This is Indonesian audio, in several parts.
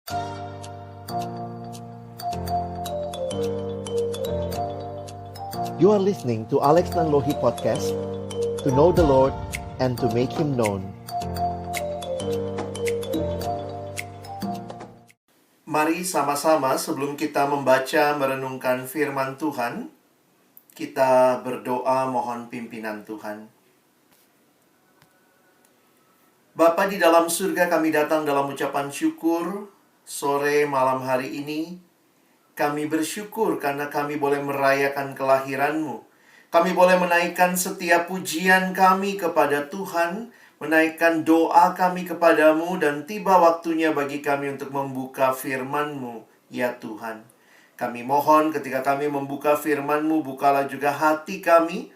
You are listening to Alex Nanlohi Podcast, to know the Lord and to make Him known. Mari sama-sama sebelum kita membaca merenungkan firman Tuhan, kita berdoa mohon pimpinan Tuhan. Bapa di dalam surga, kami datang dalam ucapan syukur sore malam hari ini. Kami bersyukur karena kami boleh merayakan kelahiran-Mu. Kami boleh menaikkan setiap pujian kami kepada Tuhan, menaikkan doa kami kepadamu, dan tiba waktunya bagi kami untuk membuka firman-Mu, ya Tuhan. Kami mohon ketika kami membuka firman-Mu, bukalah juga hati kami.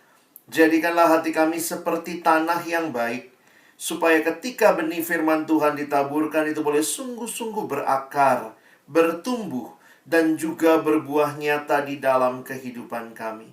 Jadikanlah hati kami seperti tanah yang baik, supaya ketika benih firman Tuhan ditaburkan itu boleh sungguh-sungguh berakar, bertumbuh, dan juga berbuah nyata di dalam kehidupan kami.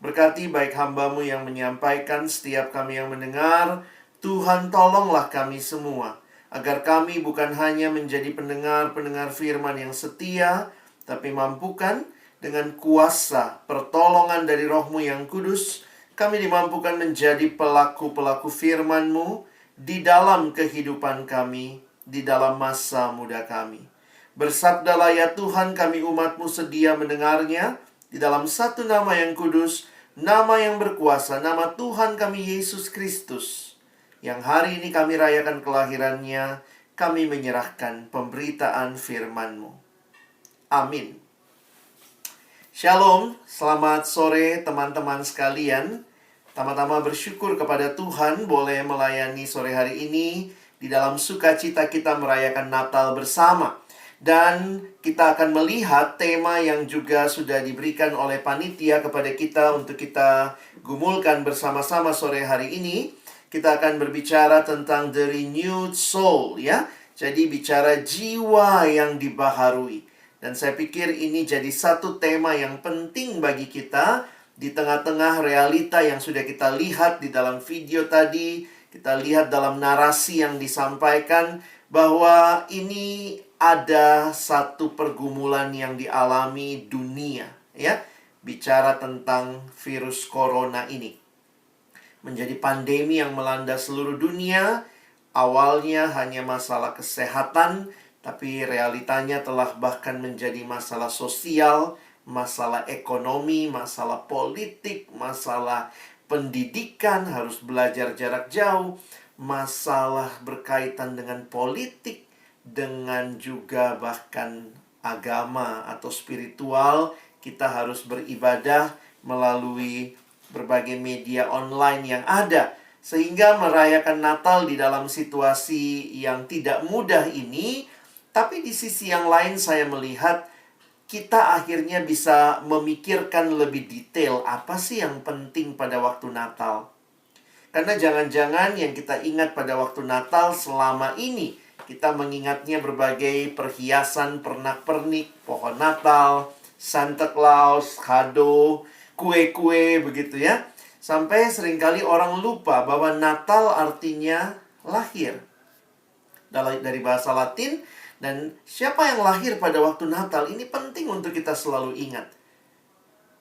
Berkati baik hamba-Mu yang menyampaikan, setiap kami yang mendengar. Tuhan, tolonglah kami semua, agar kami bukan hanya menjadi pendengar-pendengar firman yang setia, tapi mampukan dengan kuasa pertolongan dari Roh-Mu yang kudus, kami dimampukan menjadi pelaku-pelaku firman-Mu di dalam kehidupan kami, di dalam masa muda kami. Bersabdalah ya Tuhan, kami umat-Mu sedia mendengarnya di dalam satu nama yang kudus, nama yang berkuasa, nama Tuhan kami Yesus Kristus, yang hari ini kami rayakan kelahirannya. Kami menyerahkan pemberitaan firman-Mu. Amin. Shalom, selamat sore teman-teman sekalian. Tama-tama bersyukur kepada Tuhan boleh melayani sore hari ini di dalam sukacita kita merayakan Natal bersama. Dan kita akan melihat tema yang juga sudah diberikan oleh panitia kepada kita untuk kita gumulkan bersama-sama sore hari ini. Kita akan berbicara tentang the renewed soul, ya. Jadi bicara jiwa yang dibaharui. Dan saya pikir ini jadi satu tema yang penting bagi kita di tengah-tengah realita yang sudah kita lihat di dalam video tadi. Kita lihat dalam narasi yang disampaikan bahwa ini ada satu pergumulan yang dialami dunia, ya. Bicara tentang virus corona ini. Menjadi pandemi yang melanda seluruh dunia. Awalnya hanya masalah kesehatan, tapi realitanya telah bahkan menjadi masalah sosial, masalah ekonomi, masalah politik, masalah pendidikan, harus belajar jarak jauh, masalah berkaitan dengan politik, dengan juga bahkan agama atau spiritual. Kita harus beribadah melalui berbagai media online yang ada. Sehingga merayakan Natal di dalam situasi yang tidak mudah ini. Tapi di sisi yang lain saya melihat kita akhirnya bisa memikirkan lebih detail apa sih yang penting pada waktu Natal. Karena jangan-jangan yang kita ingat pada waktu Natal selama ini, kita mengingatnya berbagai perhiasan, pernak-pernik, pohon Natal, Santa Claus, kado, kue-kue, begitu ya. Sampai seringkali orang lupa bahwa Natal artinya lahir. Dari bahasa Latin, dan siapa yang lahir pada waktu Natal, ini penting untuk kita selalu ingat.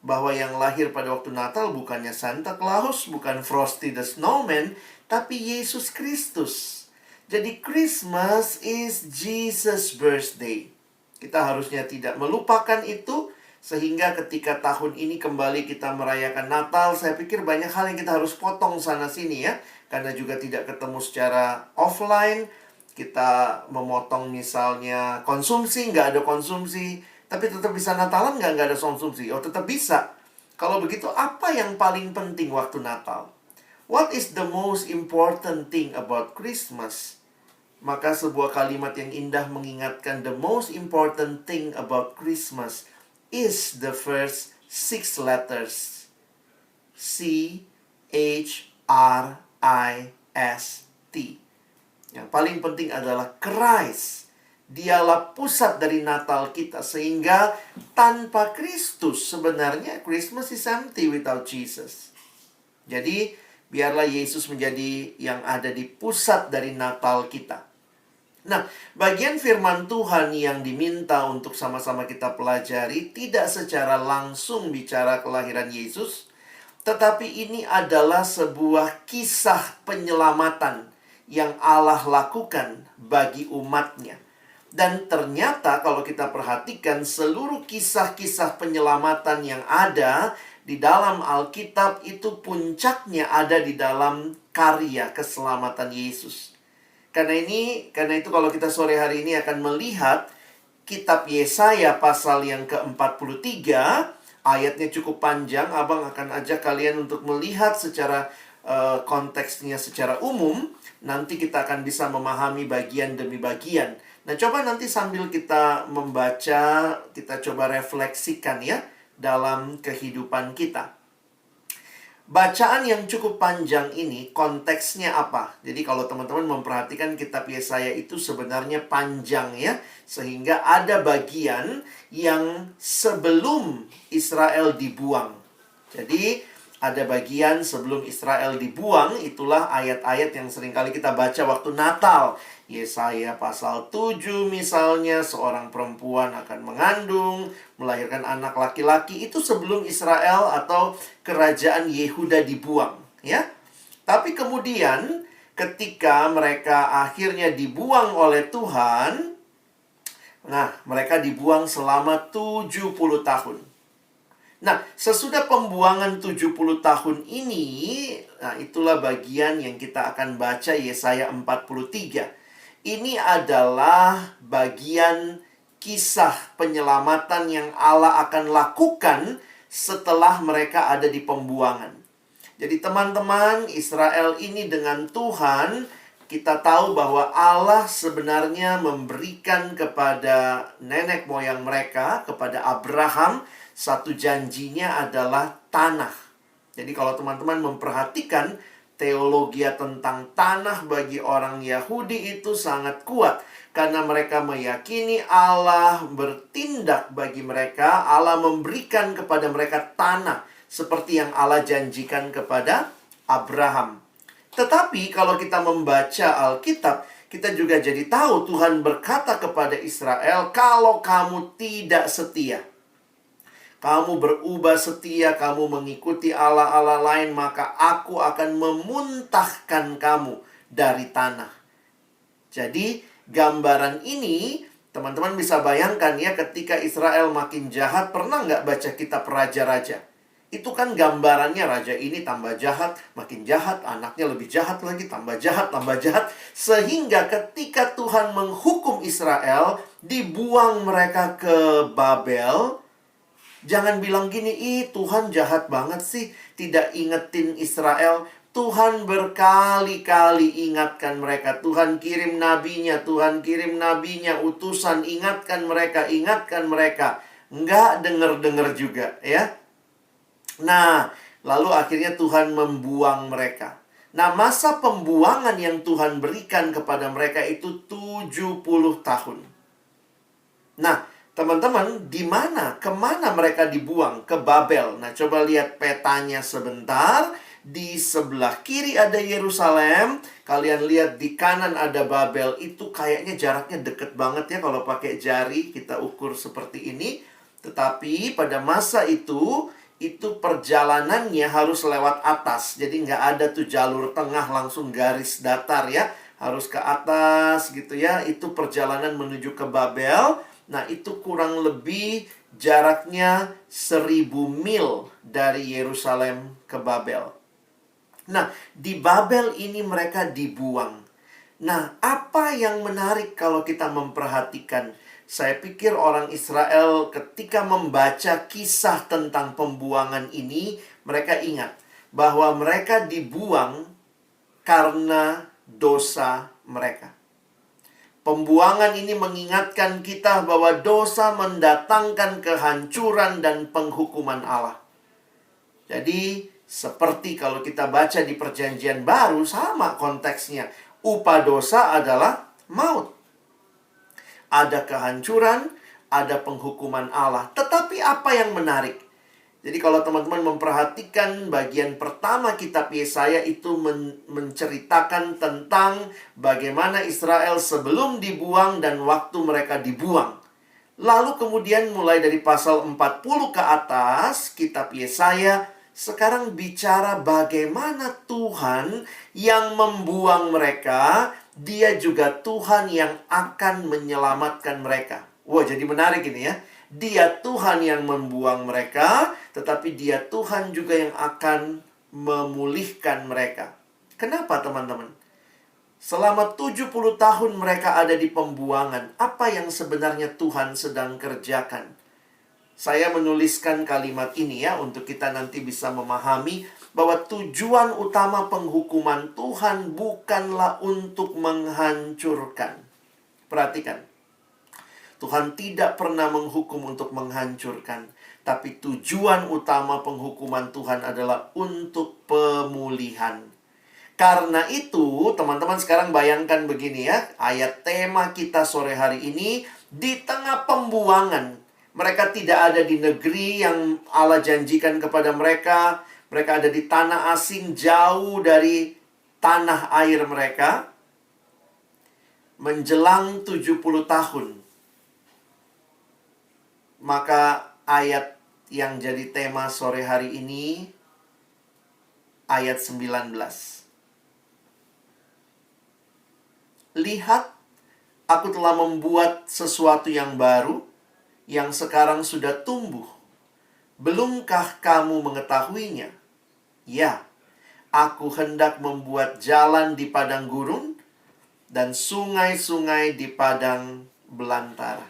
Bahwa yang lahir pada waktu Natal bukannya Santa Claus, bukan Frosty the Snowman, tapi Yesus Kristus. Jadi Christmas is Jesus' birthday. Kita harusnya tidak melupakan itu, sehingga ketika tahun ini kembali kita merayakan Natal, saya pikir banyak hal yang kita harus potong sana-sini ya. Karena juga tidak ketemu secara offline, kita memotong misalnya konsumsi, nggak ada konsumsi. Tapi tetap bisa Natalan nggak ada konsumsi? Oh, tetap bisa. Kalau begitu, apa yang paling penting waktu Natal? What is the most important thing about Christmas? Maka sebuah kalimat yang indah mengingatkan the most important thing about Christmas is the first 6 letters. C-H-R-I-S-T. Yang paling penting adalah Christ. Dialah pusat dari Natal kita. Sehingga tanpa Kristus sebenarnya Christmas is empty without Jesus. Jadi biarlah Yesus menjadi yang ada di pusat dari Natal kita. Nah, bagian firman Tuhan yang diminta untuk sama-sama kita pelajari tidak secara langsung bicara kelahiran Yesus, tetapi ini adalah sebuah kisah penyelamatan yang Allah lakukan bagi umatnya. Dan ternyata kalau kita perhatikan seluruh kisah-kisah penyelamatan yang ada di dalam Alkitab itu puncaknya ada di dalam karya keselamatan Yesus. Karena itu kalau kita sore hari ini akan melihat kitab Yesaya pasal yang ke-43, ayatnya cukup panjang. Abang akan ajak kalian untuk melihat secara konteksnya secara umum. Nanti kita akan bisa memahami bagian demi bagian. Nah, coba nanti sambil kita membaca, kita coba refleksikan ya dalam kehidupan kita. Bacaan yang cukup panjang ini konteksnya apa? Jadi kalau teman-teman memperhatikan kitab Yesaya itu sebenarnya panjang ya. Sehingga ada bagian yang sebelum Israel dibuang. Jadi ada bagian sebelum Israel dibuang, itulah ayat-ayat yang seringkali kita baca waktu Natal. Yesaya pasal 7 misalnya, seorang perempuan akan mengandung, melahirkan anak laki-laki. Itu sebelum Israel atau kerajaan Yehuda dibuang, ya. Tapi kemudian ketika mereka akhirnya dibuang oleh Tuhan, nah, mereka dibuang selama 70 tahun. Nah, sesudah pembuangan 70 tahun ini, nah itulah bagian yang kita akan baca Yesaya 43. Ini adalah bagian kisah penyelamatan yang Allah akan lakukan setelah mereka ada di pembuangan. Jadi teman-teman, Israel ini dengan Tuhan, kita tahu bahwa Allah sebenarnya memberikan kepada nenek moyang mereka, kepada Abraham, satu janjinya adalah tanah. Jadi kalau teman-teman memperhatikan teologi tentang tanah bagi orang Yahudi itu sangat kuat. Karena mereka meyakini Allah bertindak bagi mereka, Allah memberikan kepada mereka tanah seperti yang Allah janjikan kepada Abraham. Tetapi kalau kita membaca Alkitab, kita juga jadi tahu Tuhan berkata kepada Israel, kalau kamu tidak setia, kamu berubah setia, kamu mengikuti Allah-Allah lain, maka aku akan memuntahkan kamu dari tanah. Jadi, gambaran ini, teman-teman bisa bayangkan ya, ketika Israel makin jahat, pernah nggak baca kitab Raja-Raja? Itu kan gambarannya raja ini tambah jahat, makin jahat, anaknya lebih jahat lagi, tambah jahat, tambah jahat. Sehingga ketika Tuhan menghukum Israel, dibuang mereka ke Babel. Jangan bilang gini, ih Tuhan jahat banget sih, tidak ingetin Israel. Tuhan berkali-kali ingatkan mereka. Tuhan kirim nabinya, utusan, ingatkan mereka. Nggak denger-denger juga, ya. Nah, lalu akhirnya Tuhan membuang mereka. Nah, masa pembuangan yang Tuhan berikan kepada mereka itu 70 tahun. Nah, teman-teman, di mana? Kemana mereka dibuang? Ke Babel. Nah, coba lihat petanya sebentar. Di sebelah kiri ada Yerusalem. Kalian lihat di kanan ada Babel. Itu kayaknya jaraknya deket banget ya. Kalau pakai jari kita ukur seperti ini. Tetapi pada masa itu perjalanannya harus lewat atas. Jadi nggak ada tuh jalur tengah langsung garis datar ya. Harus ke atas gitu ya. Itu perjalanan menuju ke Babel. Nah, itu kurang lebih jaraknya 1000 mil dari Yerusalem ke Babel. Nah, di Babel ini mereka dibuang. Nah, apa yang menarik kalau kita memperhatikan? Saya pikir orang Israel ketika membaca kisah tentang pembuangan ini, mereka ingat bahwa mereka dibuang karena dosa mereka. Pembuangan ini mengingatkan kita bahwa dosa mendatangkan kehancuran dan penghukuman Allah. Jadi, seperti kalau kita baca di Perjanjian Baru, sama konteksnya. Upah dosa adalah maut. Ada kehancuran, ada penghukuman Allah. Tetapi apa yang menarik? Jadi kalau teman-teman memperhatikan bagian pertama kitab Yesaya itu menceritakan tentang bagaimana Israel sebelum dibuang dan waktu mereka dibuang. Lalu kemudian mulai dari pasal 40 ke atas, kitab Yesaya sekarang bicara bagaimana Tuhan yang membuang mereka, Dia juga Tuhan yang akan menyelamatkan mereka. Wah, jadi menarik ini ya. Dia Tuhan yang membuang mereka, tetapi Dia Tuhan juga yang akan memulihkan mereka. Kenapa teman-teman? Selama 70 tahun mereka ada di pembuangan. Apa yang sebenarnya Tuhan sedang kerjakan? Saya menuliskan kalimat ini ya, untuk kita nanti bisa memahami bahwa tujuan utama penghukuman Tuhan bukanlah untuk menghancurkan. Perhatikan. Tuhan tidak pernah menghukum untuk menghancurkan. Tapi tujuan utama penghukuman Tuhan adalah untuk pemulihan. Karena itu, teman-teman sekarang bayangkan begini ya, ayat tema kita sore hari ini, di tengah pembuangan. Mereka tidak ada di negeri yang Allah janjikan kepada mereka. Mereka ada di tanah asing, jauh dari tanah air mereka. Menjelang 70 tahun. Maka ayat yang jadi tema sore hari ini, ayat 19. Lihat, aku telah membuat sesuatu yang baru, yang sekarang sudah tumbuh. Belumkah kamu mengetahuinya? Ya, aku hendak membuat jalan di padang gurun, dan sungai-sungai di padang belantara.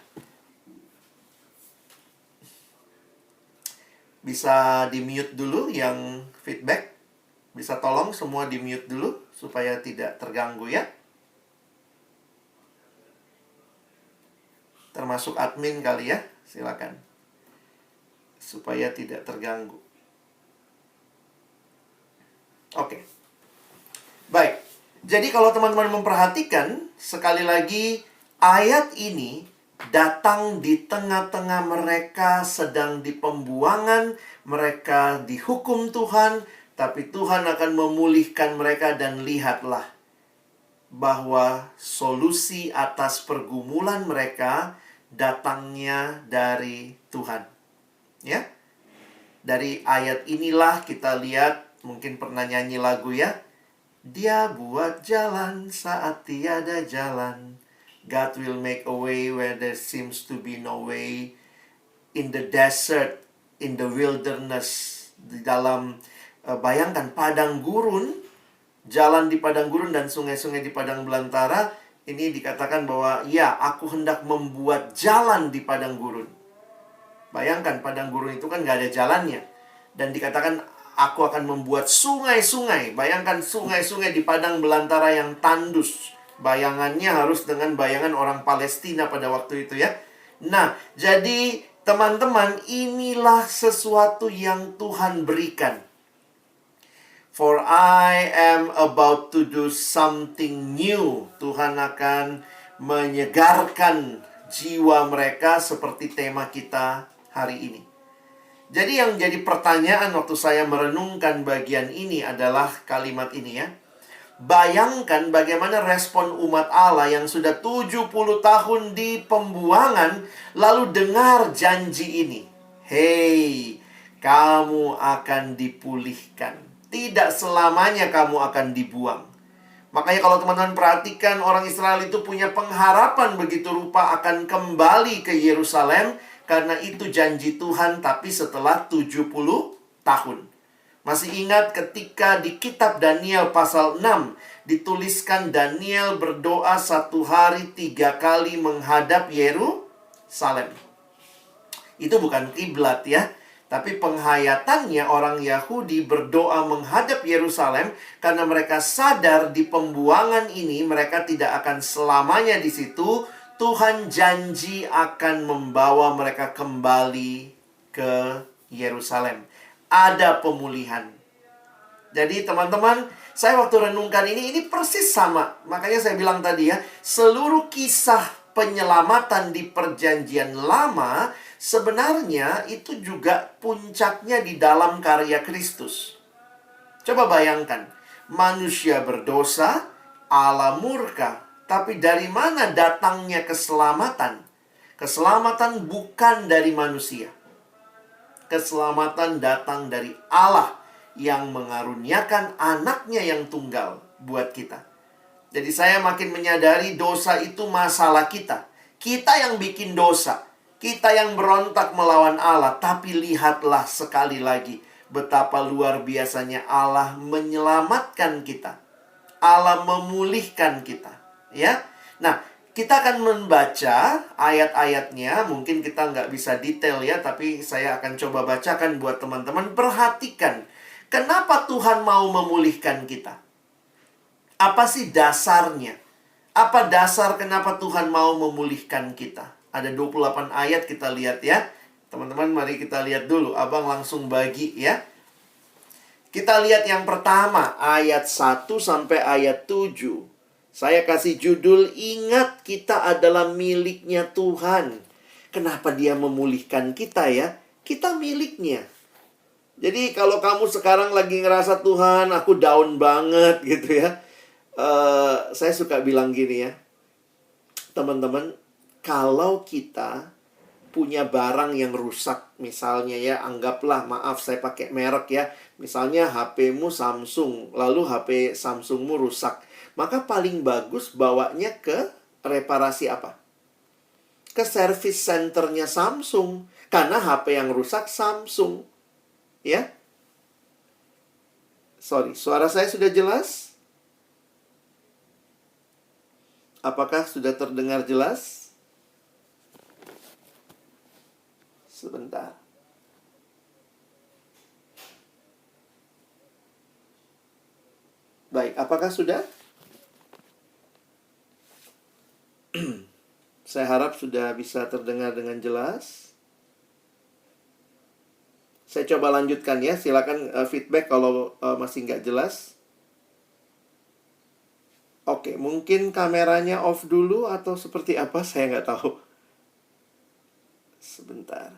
Bisa di-mute dulu yang feedback. Bisa tolong semua di-mute dulu, supaya tidak terganggu ya. Termasuk admin kali ya, silakan. Supaya tidak terganggu. Oke. Baik. Jadi kalau teman-teman memperhatikan, sekali lagi ayat ini datang di tengah-tengah mereka sedang di pembuangan, mereka dihukum Tuhan, tapi Tuhan akan memulihkan mereka. Dan lihatlah bahwa solusi atas pergumulan mereka datangnya dari Tuhan. Ya. Dari ayat inilah kita lihat, mungkin pernah nyanyi lagu ya. Dia buat jalan saat tiada jalan. God will make a way where there seems to be no way. In the desert, in the wilderness, di dalam bayangkan padang gurun, jalan di padang gurun dan sungai-sungai di padang belantara. Ini dikatakan bahwa ya, aku hendak membuat jalan di padang gurun. Bayangkan padang gurun itu kan gak ada jalannya. Dan dikatakan aku akan membuat sungai-sungai. Bayangkan sungai-sungai di padang belantara yang tandus. Bayangannya harus dengan bayangan orang Palestina pada waktu itu ya. Nah, jadi teman-teman, inilah sesuatu yang Tuhan berikan. For I am about to do something new. Tuhan akan menyegarkan jiwa mereka seperti tema kita hari ini. Jadi yang jadi pertanyaan waktu saya merenungkan bagian ini adalah kalimat ini ya. Bayangkan bagaimana respon umat Allah yang sudah 70 tahun di pembuangan, lalu dengar janji ini. Hei, kamu akan dipulihkan. Tidak selamanya kamu akan dibuang. Makanya kalau teman-teman perhatikan, orang Israel itu punya pengharapan begitu rupa akan kembali ke Yerusalem. Karena itu janji Tuhan, tapi setelah 70 tahun. Masih ingat ketika di kitab Daniel pasal 6 dituliskan Daniel berdoa 1 hari 3 kali menghadap Yerusalem. Itu bukan kiblat ya, tapi penghayatannya orang Yahudi berdoa menghadap Yerusalem karena mereka sadar di pembuangan ini mereka tidak akan selamanya di situ. Tuhan janji akan membawa mereka kembali ke Yerusalem. Ada pemulihan. Jadi teman-teman, saya waktu renungkan ini persis sama. Makanya saya bilang tadi ya, seluruh kisah penyelamatan di perjanjian lama sebenarnya itu juga puncaknya di dalam karya Kristus. Coba bayangkan, manusia berdosa, Allah murka, tapi dari mana datangnya keselamatan? Keselamatan bukan dari manusia. Keselamatan datang dari Allah yang mengaruniakan anaknya yang tunggal buat kita. Jadi saya makin menyadari dosa itu masalah kita. Kita yang bikin dosa. Kita yang berontak melawan Allah. Tapi lihatlah sekali lagi betapa luar biasanya Allah menyelamatkan kita. Allah memulihkan kita. Ya. Nah, kita akan membaca ayat-ayatnya. Mungkin kita nggak bisa detail ya, tapi saya akan coba bacakan buat teman-teman. Perhatikan, kenapa Tuhan mau memulihkan kita? Apa sih dasarnya? Apa dasar kenapa Tuhan mau memulihkan kita? Ada 28 ayat kita lihat ya. Teman-teman, mari kita lihat dulu. Abang langsung bagi ya. Kita lihat yang pertama, ayat 1 sampai ayat 7. Saya kasih judul, ingat kita adalah miliknya Tuhan. Kenapa dia memulihkan kita ya? Kita miliknya. Jadi kalau kamu sekarang lagi ngerasa Tuhan, aku down banget gitu ya. Saya suka bilang gini ya. Teman-teman, kalau kita punya barang yang rusak, misalnya ya, anggaplah, maaf saya pakai merek ya. Misalnya HP-mu Samsung, lalu HP Samsungmu rusak. Maka paling bagus bawanya ke reparasi apa? Ke service centernya Samsung. Karena HP yang rusak Samsung. Ya? Sorry, suara saya sudah jelas? Apakah sudah terdengar jelas? Sebentar. Baik, apakah sudah? Saya harap sudah bisa terdengar dengan jelas. Saya coba lanjutkan ya. Silakan feedback kalau masih nggak jelas. Oke, mungkin kameranya off dulu atau seperti apa, saya nggak tahu. Sebentar.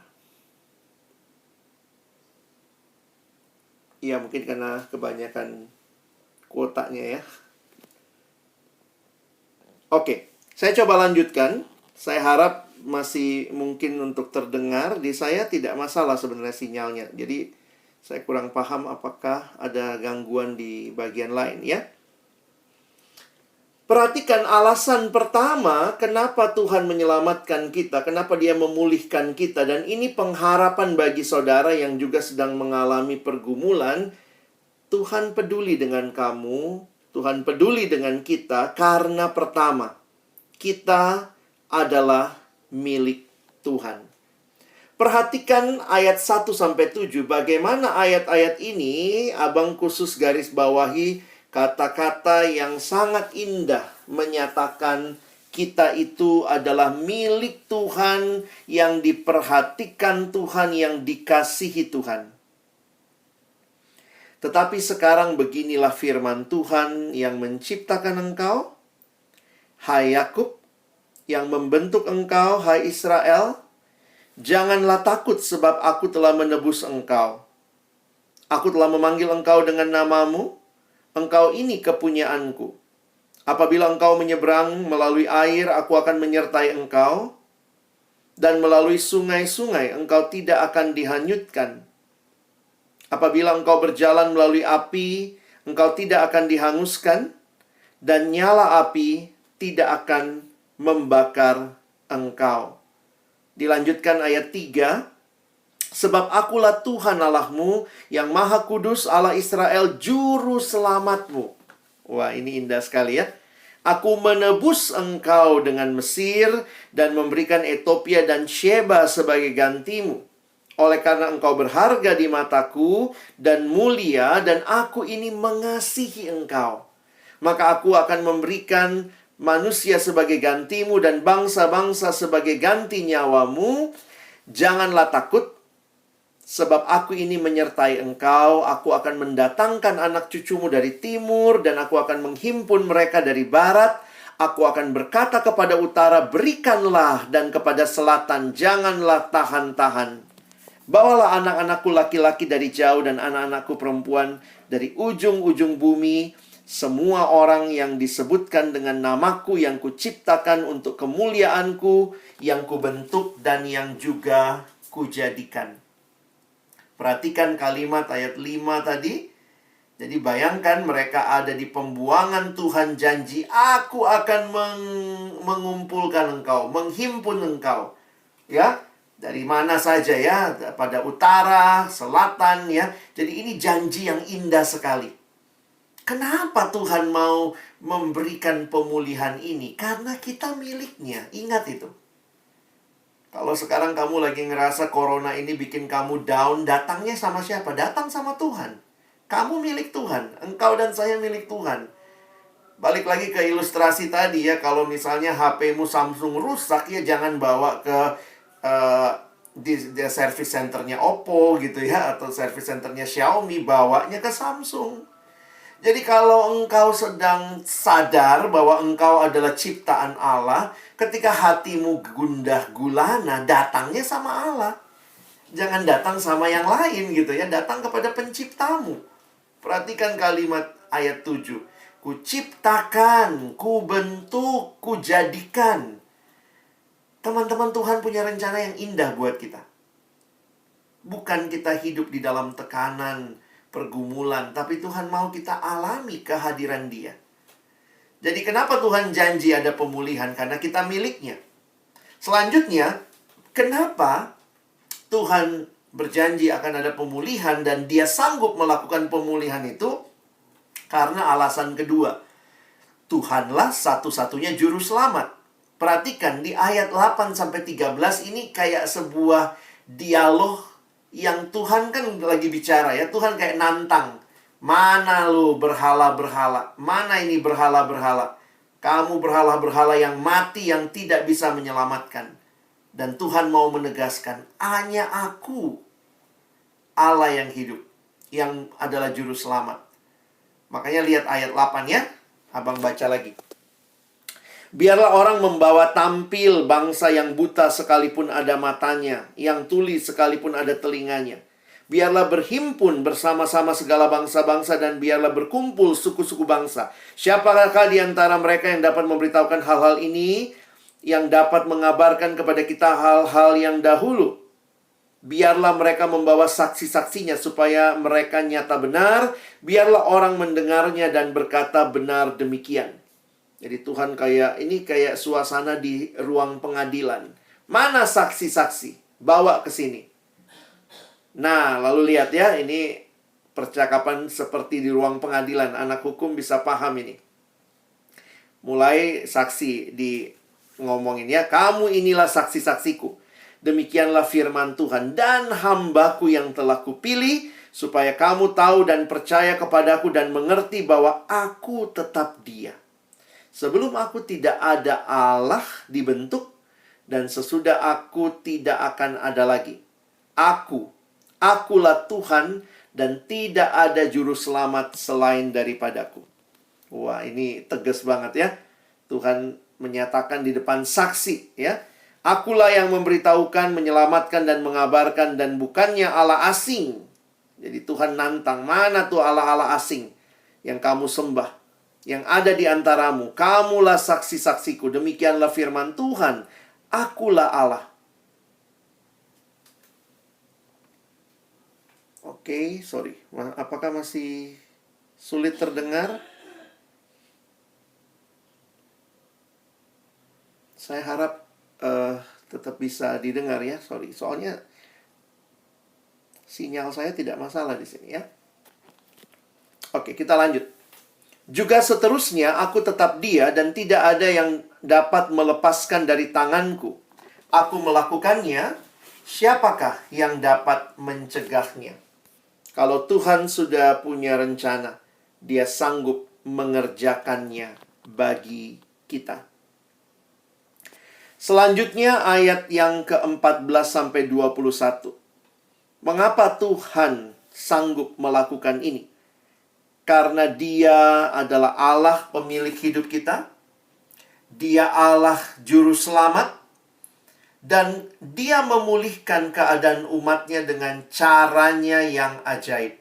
Iya, mungkin karena kebanyakan kuotanya ya. Oke, saya coba lanjutkan. Saya harap masih mungkin untuk terdengar. Di saya tidak masalah sebenarnya sinyalnya. Jadi, saya kurang paham apakah ada gangguan di bagian lain ya. Perhatikan alasan pertama kenapa Tuhan menyelamatkan kita, kenapa dia memulihkan kita. Dan ini pengharapan bagi saudara yang juga sedang mengalami pergumulan. Tuhan peduli dengan kamu, Tuhan peduli dengan kita karena pertama, kita adalah milik Tuhan. Perhatikan ayat 1-7. Bagaimana ayat-ayat ini, abang khusus garis bawahi kata-kata yang sangat indah menyatakan kita itu adalah milik Tuhan, yang diperhatikan Tuhan, yang dikasihi Tuhan. Tetapi sekarang beginilah firman Tuhan yang menciptakan engkau, hai Yakub, yang membentuk engkau, hai Israel. Janganlah takut sebab aku telah menebus engkau. Aku telah memanggil engkau dengan namamu. Engkau ini kepunyaanku. Apabila engkau menyeberang melalui air, aku akan menyertai engkau. Dan melalui sungai-sungai, engkau tidak akan dihanyutkan. Apabila engkau berjalan melalui api, engkau tidak akan dihanguskan. Dan nyala api tidak akan membakar engkau. Dilanjutkan ayat 3. Sebab akulah Tuhan Allahmu yang Maha Kudus, Allah Israel, juru selamatmu. Wah, ini indah sekali ya. Aku menebus engkau dengan Mesir dan memberikan Ethiopia dan Sheba sebagai gantimu. Oleh karena engkau berharga di mataku dan mulia, dan aku ini mengasihi engkau. Maka aku akan memberikan manusia sebagai gantimu dan bangsa-bangsa sebagai ganti nyawamu. Janganlah takut, sebab aku ini menyertai engkau. Aku akan mendatangkan anak cucumu dari timur, dan aku akan menghimpun mereka dari barat. Aku akan berkata kepada utara, berikanlah, dan kepada selatan, janganlah tahan-tahan. Bawalah anak-anakku laki-laki dari jauh dan anak-anakku perempuan dari ujung-ujung bumi, semua orang yang disebutkan dengan namaku yang kuciptakan untuk kemuliaanku, yang kubentuk dan yang juga kujadikan. Perhatikan kalimat ayat 5 tadi. Jadi bayangkan mereka ada di pembuangan, Tuhan janji, aku akan mengumpulkan engkau, menghimpun engkau. Ya, dari mana saja ya, pada utara, selatan ya. Jadi ini janji yang indah sekali. Kenapa Tuhan mau memberikan pemulihan ini? Karena kita miliknya, ingat itu. Kalau sekarang kamu lagi ngerasa corona ini bikin kamu down, datangnya sama siapa? Datang sama Tuhan. Kamu milik Tuhan, engkau dan saya milik Tuhan. Balik lagi ke ilustrasi tadi ya, kalau misalnya HP-mu Samsung rusak, ya jangan bawa ke di service centernya Oppo gitu ya, atau service centernya Xiaomi, bawanya ke Samsung. Jadi kalau engkau sedang sadar bahwa engkau adalah ciptaan Allah, ketika hatimu gundah gulana, datangnya sama Allah. Jangan datang sama yang lain gitu ya, datang kepada penciptamu. Perhatikan kalimat ayat 7. Kuciptakan, kubentuk, kujadikan. Teman-teman, Tuhan punya rencana yang indah buat kita. Bukan kita hidup di dalam tekanan, pergumulan, tapi Tuhan mau kita alami kehadiran Dia. Jadi kenapa Tuhan janji ada pemulihan? Karena kita miliknya. Selanjutnya, kenapa Tuhan berjanji akan ada pemulihan dan Dia sanggup melakukan pemulihan itu? Karena alasan kedua, Tuhanlah satu-satunya juru selamat. Perhatikan di ayat 8-13 ini kayak sebuah dialog yang Tuhan kan lagi bicara ya. Tuhan kayak nantang. Mana lu berhala-berhala? Mana ini berhala-berhala? Kamu berhala-berhala yang mati, yang tidak bisa menyelamatkan. Dan Tuhan mau menegaskan, hanya aku Allah yang hidup, yang adalah juru selamat. Makanya lihat ayat 8 ya. Abang baca lagi. Biarlah orang membawa tampil bangsa yang buta sekalipun ada matanya, yang tuli sekalipun ada telinganya. Biarlah berhimpun bersama-sama segala bangsa-bangsa dan biarlah berkumpul suku-suku bangsa. Siapakah di antara mereka yang dapat memberitahukan hal-hal ini, yang dapat mengabarkan kepada kita hal-hal yang dahulu? Biarlah mereka membawa saksi-saksinya supaya mereka nyata benar. Biarlah orang mendengarnya dan berkata benar demikian. Jadi Tuhan kayak suasana di ruang pengadilan. Mana saksi-saksi? Bawa ke sini. Nah, lalu lihat ya, ini percakapan seperti di ruang pengadilan. Anak hukum bisa paham ini. Mulai saksi di ngomongin ya, kamu inilah saksi-saksiku. Demikianlah firman Tuhan, dan hambaku yang telah kupilih, supaya kamu tahu dan percaya kepadaku dan mengerti bahwa aku tetap Dia. Sebelum aku tidak ada Allah dibentuk, dan sesudah aku tidak akan ada lagi. Akulah Tuhan, dan tidak ada juru selamat selain daripadaku. Wah, ini tegas banget ya. Tuhan menyatakan di depan saksi ya. Akulah yang memberitahukan, menyelamatkan, dan mengabarkan, dan bukannya Allah asing. Jadi Tuhan nantang, mana tuh Allah-Allah asing yang kamu sembah, yang ada di antaramu? Kamulah saksi-saksiku, demikianlah firman Tuhan. Akulah Allah. Oke, sorry. Apakah masih sulit terdengar? Saya harap tetap bisa didengar ya, sorry. Soalnya sinyal saya tidak masalah di sini ya. Oke, kita lanjut. Juga seterusnya, aku tetap Dia dan tidak ada yang dapat melepaskan dari tanganku. Aku melakukannya, siapakah yang dapat mencegahnya? Kalau Tuhan sudah punya rencana, Dia sanggup mengerjakannya bagi kita. Selanjutnya ayat yang ke-14 sampai 21. Mengapa Tuhan sanggup melakukan ini? Karena Dia adalah Allah pemilik hidup kita. Dia Allah juru selamat, dan dia memulihkan keadaan umatnya dengan caranya yang ajaib.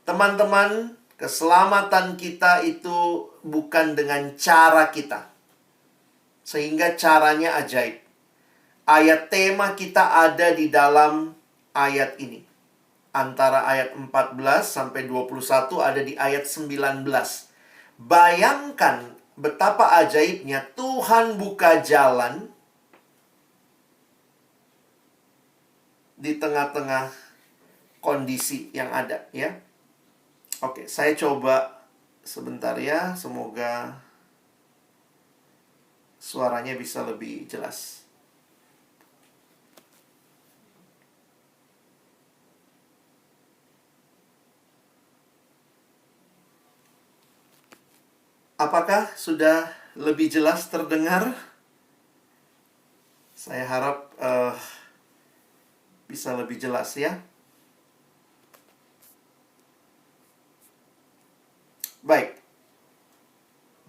Teman-teman, keselamatan kita itu bukan dengan cara kita, sehingga caranya ajaib. Ayat tema kita ada di dalam ayat ini. Antara ayat 14 sampai 21 ada di ayat 19. Bayangkan betapa ajaibnya Tuhan buka jalan di tengah-tengah kondisi yang ada, ya. Oke, saya coba sebentar ya, semoga suaranya bisa lebih jelas. Apakah sudah lebih jelas terdengar? Saya harap bisa lebih jelas ya. Baik.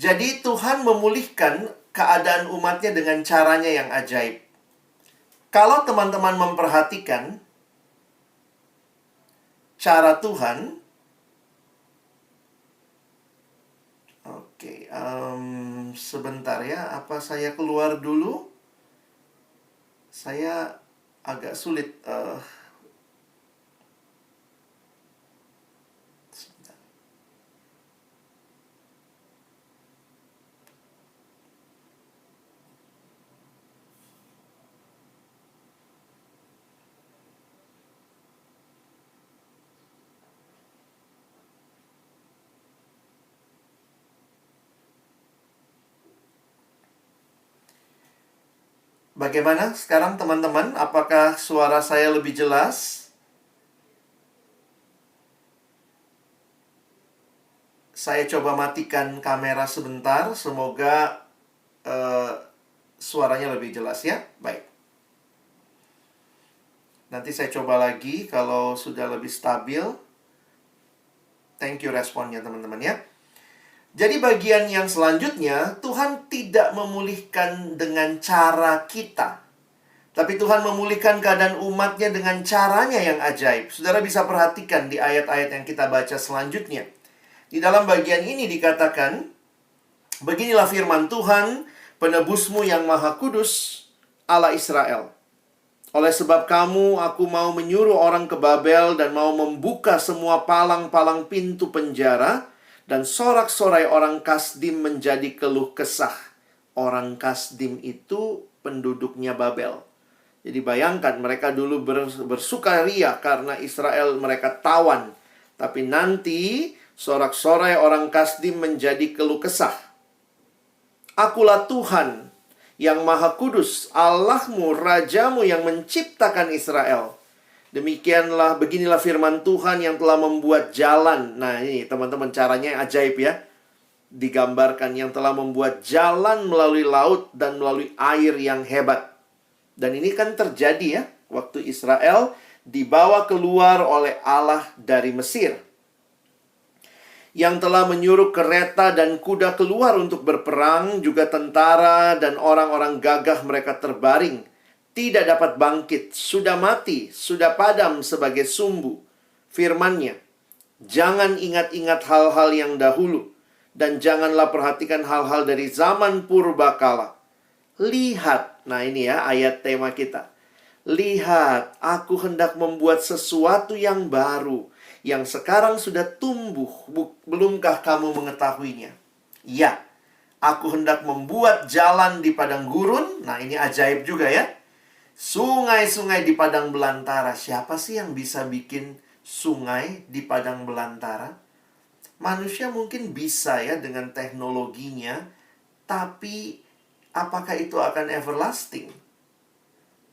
Jadi Tuhan memulihkan keadaan umatnya dengan caranya yang ajaib. Kalau teman-teman memperhatikan cara Tuhan, oke, sebentar ya, apa saya keluar dulu? Saya agak sulit. Sebentar. Bagaimana sekarang teman-teman? Apakah suara saya lebih jelas? Saya coba matikan kamera sebentar. Semoga suaranya lebih jelas ya. Baik. Nanti saya coba lagi kalau sudah lebih stabil. Thank you responnya teman-teman ya. Jadi bagian yang selanjutnya, Tuhan tidak memulihkan dengan cara kita. Tapi Tuhan memulihkan keadaan umatnya dengan caranya yang ajaib. Saudara bisa perhatikan di ayat-ayat yang kita baca selanjutnya. Di dalam bagian ini dikatakan, beginilah firman Tuhan, penebusmu yang maha kudus, Allah Israel. Oleh sebab kamu, aku mau menyuruh orang ke Babel dan mau membuka semua palang-palang pintu penjara, dan sorak-sorai orang Kasdim menjadi keluh kesah. Orang Kasdim itu penduduknya Babel. Jadi bayangkan mereka dulu bersukaria karena Israel mereka tawan. Tapi nanti sorak-sorai orang Kasdim menjadi keluh kesah. Akulah Tuhan yang maha kudus, Allahmu, Rajamu yang menciptakan Israel. Demikianlah, beginilah firman Tuhan yang telah membuat jalan. Nah ini teman-teman caranya ajaib ya. Digambarkan yang telah membuat jalan melalui laut dan melalui air yang hebat. Dan ini kan terjadi ya. Waktu Israel dibawa keluar oleh Allah dari Mesir. Yang telah menyuruh kereta dan kuda keluar untuk berperang. Juga tentara dan orang-orang gagah mereka terbaring. Tidak dapat bangkit, sudah mati, sudah padam sebagai sumbu. Firman-Nya, jangan ingat-ingat hal-hal yang dahulu, dan janganlah perhatikan hal-hal dari zaman purbakala. Lihat, nah ini ya ayat tema kita. Lihat, aku hendak membuat sesuatu yang baru, yang sekarang sudah tumbuh, belumkah kamu mengetahuinya? Ya, aku hendak membuat jalan di padang gurun. Nah ini ajaib juga ya. Sungai-sungai di padang belantara. Siapa sih yang bisa bikin sungai di padang belantara? Manusia mungkin bisa ya dengan teknologinya. Tapi apakah itu akan everlasting?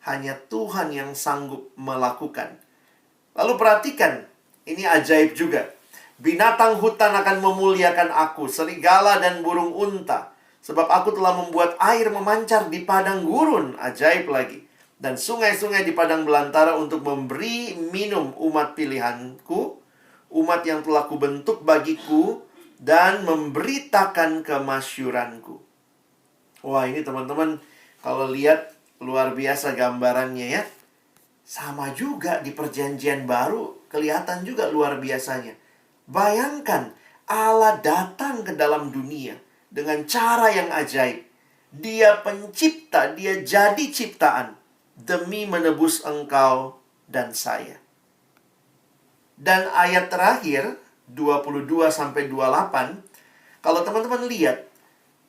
Hanya Tuhan yang sanggup melakukan. Lalu perhatikan, ini ajaib juga. Binatang hutan akan memuliakan aku, serigala dan burung unta. Sebab aku telah membuat air memancar di padang gurun. Ajaib lagi. Dan sungai-sungai di padang belantara untuk memberi minum umat pilihanku, umat yang telah kubentuk bagiku, dan memberitakan kemasyuranku. Wah, ini teman-teman kalau lihat luar biasa gambarannya ya. Sama juga di perjanjian baru, kelihatan juga luar biasanya. Bayangkan, Allah datang ke dalam dunia dengan cara yang ajaib. Dia pencipta, dia jadi ciptaan demi menebus engkau dan saya. Dan ayat terakhir 22-28, kalau teman-teman lihat,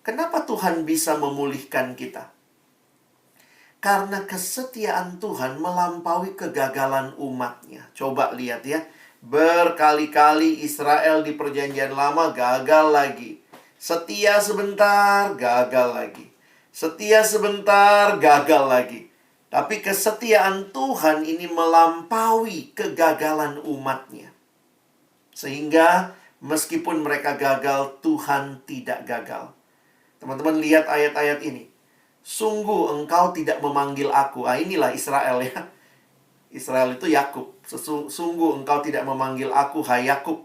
kenapa Tuhan bisa memulihkan kita? Karena kesetiaan Tuhan melampaui kegagalan umatnya. Coba lihat ya. Berkali-kali Israel di perjanjian lama gagal lagi. Setia sebentar, gagal lagi. Setia sebentar, gagal lagi. Tapi kesetiaan Tuhan ini melampaui kegagalan umatnya. Sehingga meskipun mereka gagal, Tuhan tidak gagal. Teman-teman lihat ayat-ayat ini. Sungguh engkau tidak memanggil aku. Inilah Israel ya. Israel itu Yakub. Sungguh engkau tidak memanggil aku, hai Yakub.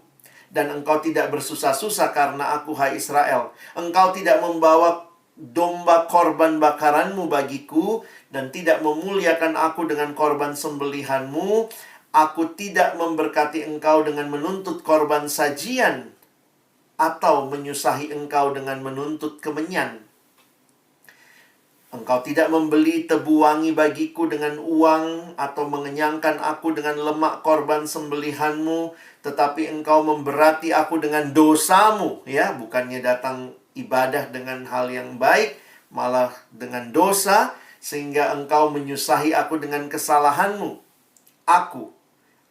Dan engkau tidak bersusah-susah karena aku, hai Israel. Engkau tidak membawa domba korban bakaranmu bagiku. Dan tidak memuliakan aku dengan korban sembelihanmu. Aku tidak memberkati engkau dengan menuntut korban sajian. Atau menyusahi engkau dengan menuntut kemenyan. Engkau tidak membeli tebu wangi bagiku dengan uang atau mengenyangkan aku dengan lemak korban sembelihanmu, tetapi engkau memberati aku dengan dosamu, ya, bukannya datang ibadah dengan hal yang baik, malah dengan dosa, sehingga engkau menyusahi aku dengan kesalahanmu.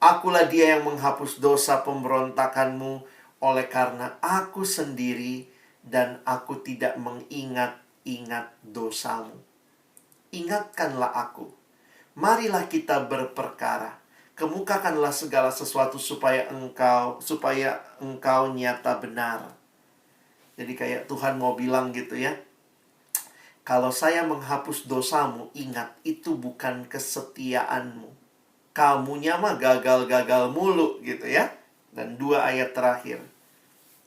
Akulah dia yang menghapus dosa pemberontakanmu, oleh karena aku sendiri dan aku tidak mengingat dosamu. Ingatkanlah aku. Marilah kita berperkara. Kemukakanlah segala sesuatu supaya engkau nyata benar. Jadi kayak Tuhan mau bilang gitu ya. Kalau saya menghapus dosamu, ingat itu bukan kesetiaanmu. Kamunya mah gagal-gagal mulu gitu ya. Dan 2 ayat terakhir.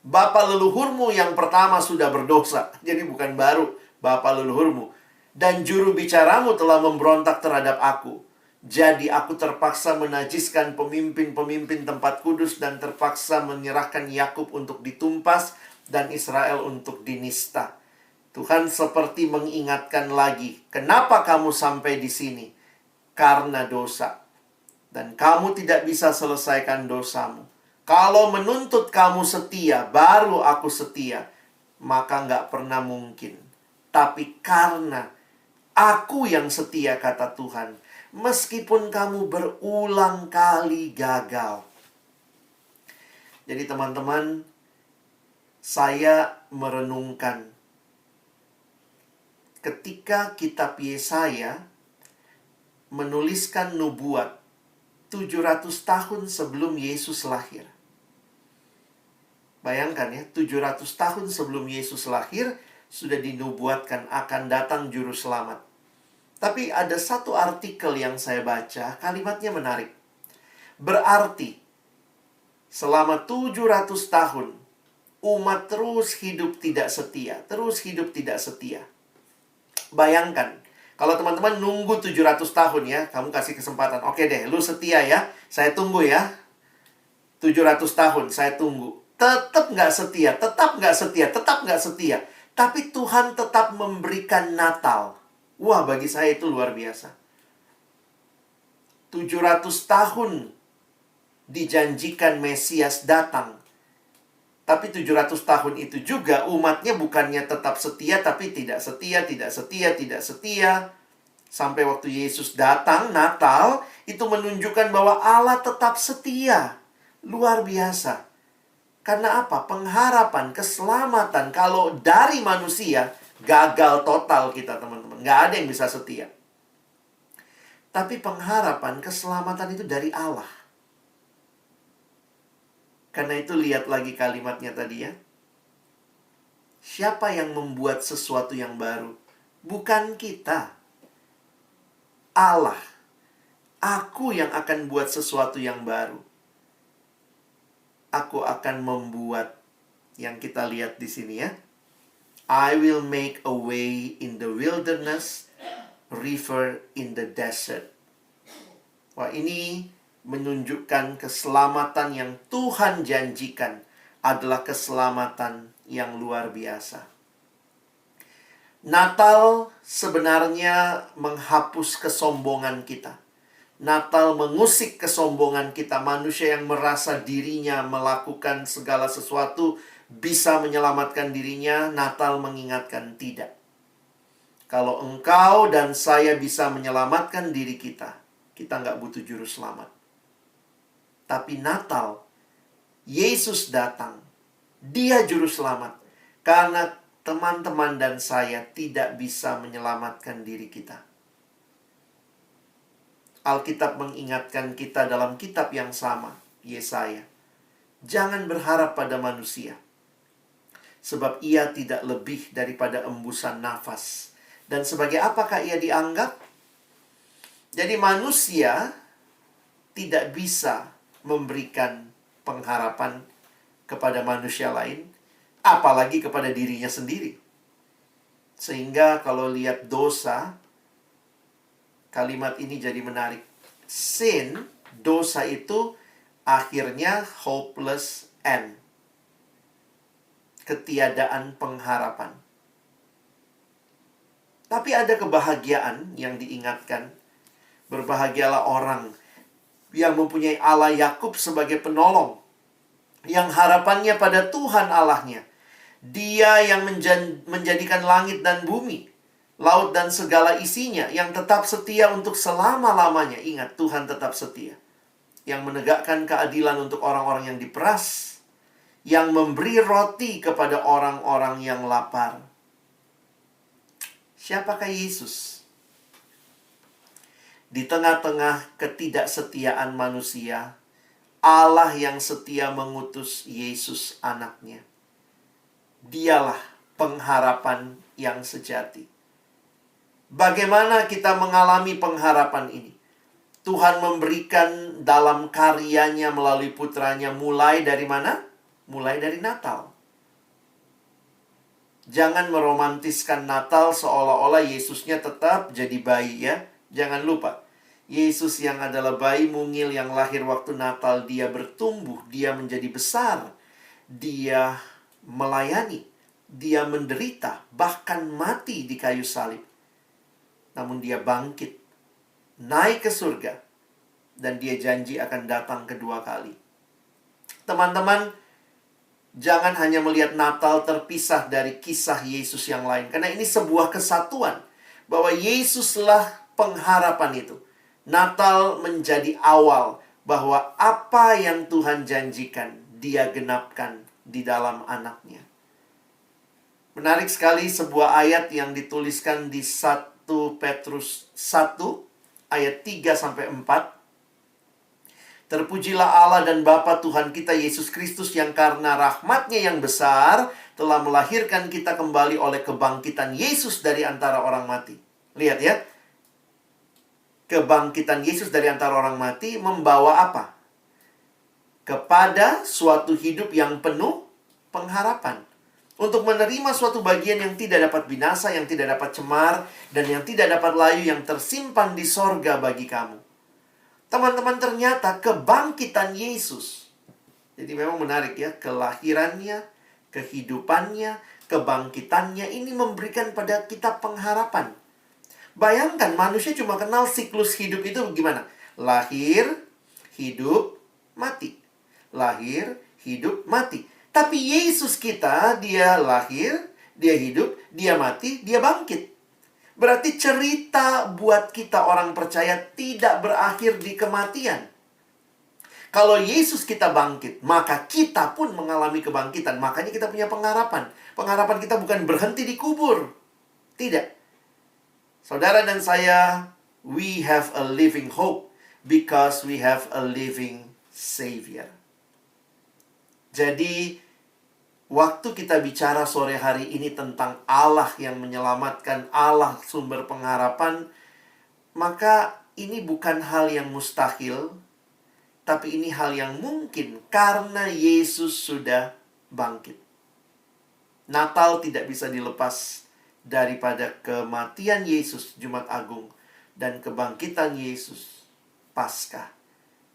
Bapa leluhurmu yang pertama sudah berdosa. Jadi bukan baru bapa leluhurmu. Dan juru bicaramu telah memberontak terhadap aku. Jadi aku terpaksa menajiskan pemimpin-pemimpin tempat kudus dan terpaksa menyerahkan Yakub untuk ditumpas dan Israel untuk dinista. Tuhan seperti mengingatkan lagi, kenapa kamu sampai di sini? Karena dosa. Dan kamu tidak bisa selesaikan dosamu. Kalau menuntut kamu setia, baru aku setia. Maka nggak pernah mungkin. Tapi karena aku yang setia, kata Tuhan. Meskipun kamu berulang kali gagal. Jadi teman-teman, saya merenungkan. Ketika kitab Yesaya menuliskan nubuat 700 tahun sebelum Yesus lahir. Bayangkan ya, 700 tahun sebelum Yesus lahir, sudah dinubuatkan akan datang juru selamat. Tapi ada satu artikel yang saya baca, kalimatnya menarik. Berarti, selama 700 tahun, umat terus hidup tidak setia. Terus hidup tidak setia. Bayangkan, kalau teman-teman nunggu 700 tahun ya, kamu kasih kesempatan. Oke deh, lu setia ya, saya tunggu ya. 700 tahun, saya tunggu. Tetap nggak setia, tetap nggak setia, tetap nggak setia. Tapi Tuhan tetap memberikan Natal. Wah, bagi saya itu luar biasa. 700 tahun dijanjikan Mesias datang. Tapi 700 tahun itu juga umatnya bukannya tetap setia, tapi tidak setia, tidak setia, tidak setia. Sampai waktu Yesus datang, Natal, itu menunjukkan bahwa Allah tetap setia. Luar biasa. Karena apa? Pengharapan, keselamatan. Kalau dari manusia, gagal total kita teman-teman. Nggak ada yang bisa setia. Tapi pengharapan, keselamatan itu dari Allah. Karena itu lihat lagi kalimatnya tadi ya. Siapa yang membuat sesuatu yang baru? Bukan kita. Allah. Aku yang akan buat sesuatu yang baru. Aku akan membuat yang kita lihat di sini ya. I will make a way in the wilderness, river in the desert. Wah, ini menunjukkan keselamatan yang Tuhan janjikan adalah keselamatan yang luar biasa. Natal sebenarnya menghapus kesombongan kita. Natal mengusik kesombongan kita. Manusia yang merasa dirinya melakukan segala sesuatu bisa menyelamatkan dirinya. Natal mengingatkan tidak. Kalau engkau dan saya bisa menyelamatkan diri kita, kita nggak butuh juru selamat. Tapi Natal, Yesus datang. Dia juru selamat. Karena teman-teman dan saya tidak bisa menyelamatkan diri kita. Alkitab mengingatkan kita dalam kitab yang sama, Yesaya. Jangan berharap pada manusia, sebab ia tidak lebih daripada embusan nafas. Dan sebagai apakah ia dianggap? Jadi manusia tidak bisa memberikan pengharapan kepada manusia lain, apalagi kepada dirinya sendiri. Sehingga kalau lihat dosa, kalimat ini jadi menarik. Sin, dosa itu akhirnya hopeless end. Ketiadaan pengharapan. Tapi ada kebahagiaan yang diingatkan. Berbahagialah orang yang mempunyai Allah Yakub sebagai penolong, yang harapannya pada Tuhan Allahnya. Dia yang menjadikan langit dan bumi, laut dan segala isinya, yang tetap setia untuk selama-lamanya. Ingat, Tuhan tetap setia. Yang menegakkan keadilan untuk orang-orang yang diperas, yang memberi roti kepada orang-orang yang lapar. Siapakah Yesus? Di tengah-tengah ketidaksetiaan manusia, Allah yang setia mengutus Yesus anaknya. Dialah pengharapan yang sejati. Bagaimana kita mengalami pengharapan ini? Tuhan memberikan dalam karyanya melalui putranya, mulai dari mana? Mulai dari Natal. Jangan meromantiskan Natal seolah-olah Yesusnya tetap jadi bayi ya. Jangan lupa, Yesus yang adalah bayi mungil yang lahir waktu Natal, dia bertumbuh, dia menjadi besar. Dia melayani, dia menderita, bahkan mati di kayu salib. Namun dia bangkit, naik ke surga, dan dia janji akan datang kedua kali. Teman-teman, jangan hanya melihat Natal terpisah dari kisah Yesus yang lain. Karena ini sebuah kesatuan. Bahwa Yesuslah pengharapan itu. Natal menjadi awal bahwa apa yang Tuhan janjikan, dia genapkan di dalam anaknya. Menarik sekali sebuah ayat yang dituliskan di 1 Petrus 1 ayat 3-4. Terpujilah Allah dan Bapa Tuhan kita Yesus Kristus yang karena rahmat-Nya yang besar telah melahirkan kita kembali oleh kebangkitan Yesus dari antara orang mati. Lihat ya. Kebangkitan Yesus dari antara orang mati membawa apa? Kepada suatu hidup yang penuh pengharapan. Untuk menerima suatu bagian yang tidak dapat binasa, yang tidak dapat cemar, dan yang tidak dapat layu, yang tersimpan di sorga bagi kamu. Teman-teman, ternyata kebangkitan Yesus. Jadi memang menarik ya, kelahirannya, kehidupannya, kebangkitannya ini memberikan pada kita pengharapan. Bayangkan manusia cuma kenal siklus hidup itu gimana? Lahir, hidup, mati. Lahir, hidup, mati. Tapi Yesus kita, dia lahir, dia hidup, dia mati, dia bangkit. Berarti cerita buat kita orang percaya tidak berakhir di kematian. Kalau Yesus kita bangkit, maka kita pun mengalami kebangkitan. Makanya kita punya pengharapan. Pengharapan kita bukan berhenti di kubur. Tidak. Saudara dan saya, we have a living hope because we have a living Savior. Jadi, waktu kita bicara sore hari ini tentang Allah yang menyelamatkan, Allah sumber pengharapan, maka ini bukan hal yang mustahil, tapi ini hal yang mungkin karena Yesus sudah bangkit. Natal tidak bisa dilepas daripada kematian Yesus Jumat Agung dan kebangkitan Yesus Paskah.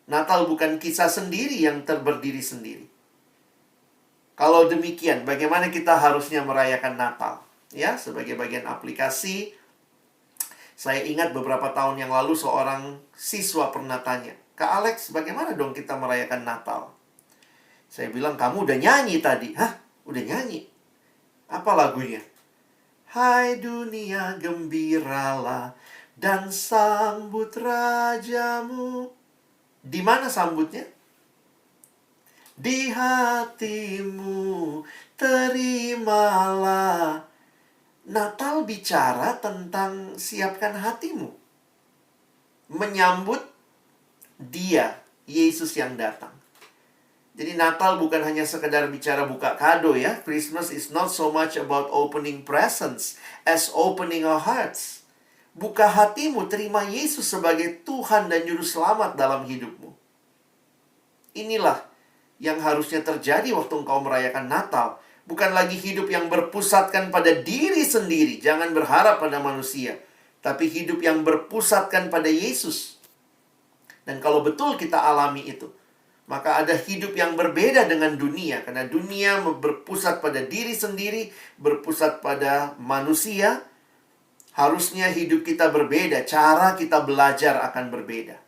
Natal bukan kisah sendiri yang berdiri sendiri. Kalau demikian, bagaimana kita harusnya merayakan Natal? Ya, sebagai bagian aplikasi, saya ingat beberapa tahun yang lalu seorang siswa pernah tanya, Kak Alex, bagaimana dong kita merayakan Natal? Saya bilang, kamu udah nyanyi tadi. Hah? Udah nyanyi? Apa lagunya? Hai dunia gembiralah dan sambut rajamu. Di mana sambutnya? Di hatimu terimalah. Natal bicara tentang siapkan hatimu. Menyambut Dia, Yesus yang datang. Jadi Natal bukan hanya sekedar bicara buka kado ya. Christmas is not so much about opening presents as opening our hearts. Buka hatimu, terima Yesus sebagai Tuhan dan Juru Selamat dalam hidupmu. Inilah yang harusnya terjadi waktu engkau merayakan Natal. Bukan lagi hidup yang berpusatkan pada diri sendiri. Jangan berharap pada manusia. Tapi hidup yang berpusatkan pada Yesus. Dan kalau betul kita alami itu, maka ada hidup yang berbeda dengan dunia. Karena dunia berpusat pada diri sendiri, berpusat pada manusia. Harusnya hidup kita berbeda, cara kita belajar akan berbeda.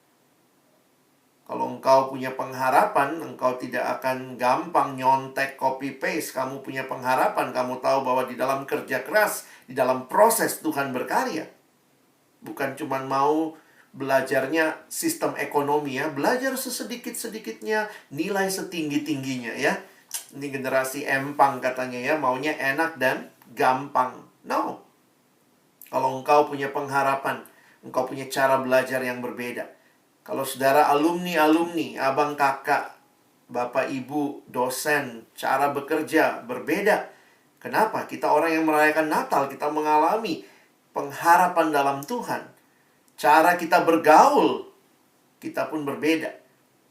Kalau engkau punya pengharapan, engkau tidak akan gampang nyontek copy paste. Kamu punya pengharapan, kamu tahu bahwa di dalam kerja keras, di dalam proses Tuhan berkarya. Bukan cuma mau belajarnya sistem ekonomi ya, belajar sesedikit-sedikitnya, nilai setinggi-tingginya ya. Ini generasi empang katanya ya, maunya enak dan gampang. No. Kalau engkau punya pengharapan, engkau punya cara belajar yang berbeda. Kalau saudara alumni, abang kakak, bapak ibu, dosen, cara bekerja berbeda. Kenapa? Kita orang yang merayakan Natal, kita mengalami pengharapan dalam Tuhan. Cara kita bergaul, kita pun berbeda.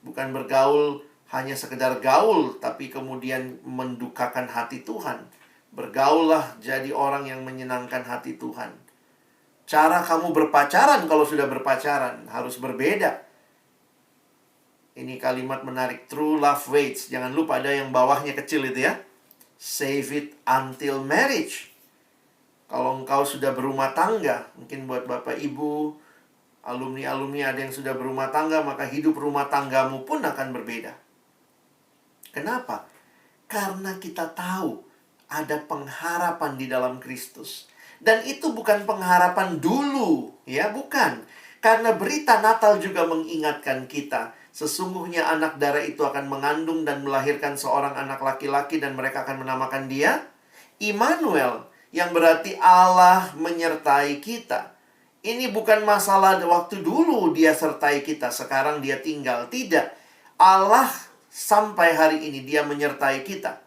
Bukan bergaul hanya sekedar gaul, tapi kemudian mendukakan hati Tuhan. Bergaullah jadi orang yang menyenangkan hati Tuhan. Cara kamu berpacaran kalau sudah berpacaran harus berbeda. Ini kalimat menarik. True love waits. Jangan lupa ada yang bawahnya kecil itu ya. Save it until marriage. Kalau engkau sudah berumah tangga, mungkin buat bapak ibu, alumni-alumni ada yang sudah berumah tangga, maka hidup rumah tanggamu pun akan berbeda. Kenapa? Karena kita tahu ada pengharapan di dalam Kristus. Dan itu bukan pengharapan dulu, ya, bukan. Karena berita Natal juga mengingatkan kita, sesungguhnya anak darah itu akan mengandung dan melahirkan seorang anak laki-laki dan mereka akan menamakan dia Immanuel, yang berarti Allah menyertai kita. Ini bukan masalah waktu dulu dia sertai kita, sekarang dia tinggal. Tidak. Allah sampai hari ini dia menyertai kita.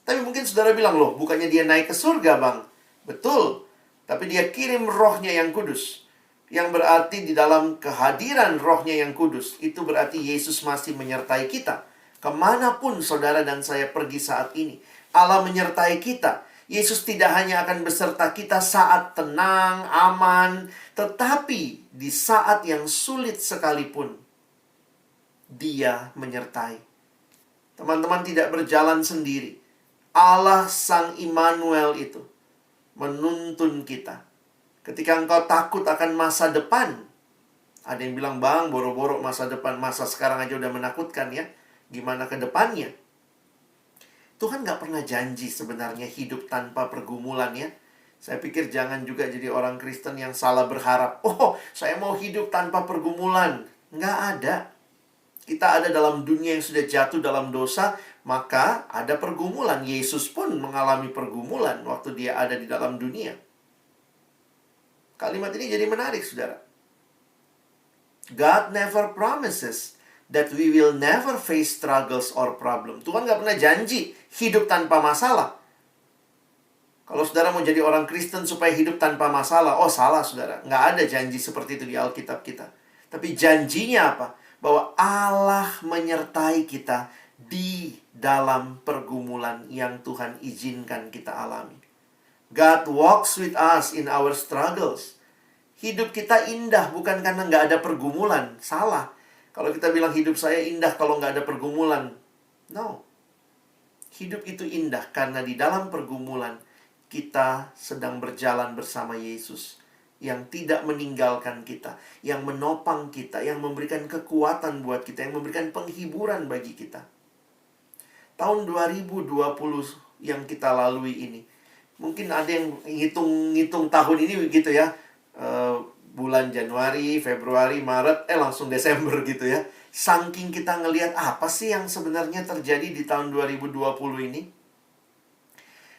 Tapi mungkin saudara bilang, loh, bukannya dia naik ke surga, Bang? Betul. Tapi dia kirim rohnya yang kudus. Yang berarti di dalam kehadiran rohnya yang kudus, itu berarti Yesus masih menyertai kita. Kemanapun saudara dan saya pergi saat ini, Allah menyertai kita. Yesus tidak hanya akan beserta kita saat tenang, aman, tetapi di saat yang sulit sekalipun, Dia menyertai. Teman-teman tidak berjalan sendiri. Allah Sang Immanuel itu menuntun kita. Ketika engkau takut akan masa depan, ada yang bilang, Bang, boro-boro masa depan, masa sekarang aja udah menakutkan ya. Gimana ke depannya? Tuhan gak pernah janji sebenarnya hidup tanpa pergumulan ya. Saya pikir jangan juga jadi orang Kristen yang salah berharap. Oh, saya mau hidup tanpa pergumulan. Nggak ada. Kita ada dalam dunia yang sudah jatuh dalam dosa, maka ada pergumulan. Yesus pun mengalami pergumulan waktu dia ada di dalam dunia. Kalimat ini jadi menarik, saudara. God never promises that we will never face struggles or problem. Tuhan gak pernah janji hidup tanpa masalah. Kalau saudara mau jadi orang Kristen supaya hidup tanpa masalah, oh salah saudara. Gak ada janji seperti itu di Alkitab kita. Tapi janjinya apa? Bahwa Allah menyertai kita di dalam pergumulan yang Tuhan izinkan kita alami. God walks with us in our struggles. Hidup kita indah bukan karena nggak ada pergumulan. Salah. Kalau kita bilang hidup saya indah kalau nggak ada pergumulan. No. Hidup itu indah karena di dalam pergumulan kita sedang berjalan bersama Yesus yang tidak meninggalkan kita, yang menopang kita, yang memberikan kekuatan buat kita, yang memberikan penghiburan bagi kita. Tahun 2020 yang kita lalui ini, mungkin ada yang ngitung tahun ini begitu ya, bulan Januari, Februari, Maret, langsung Desember gitu ya. Saking kita ngelihat apa sih yang sebenarnya terjadi di tahun 2020 ini.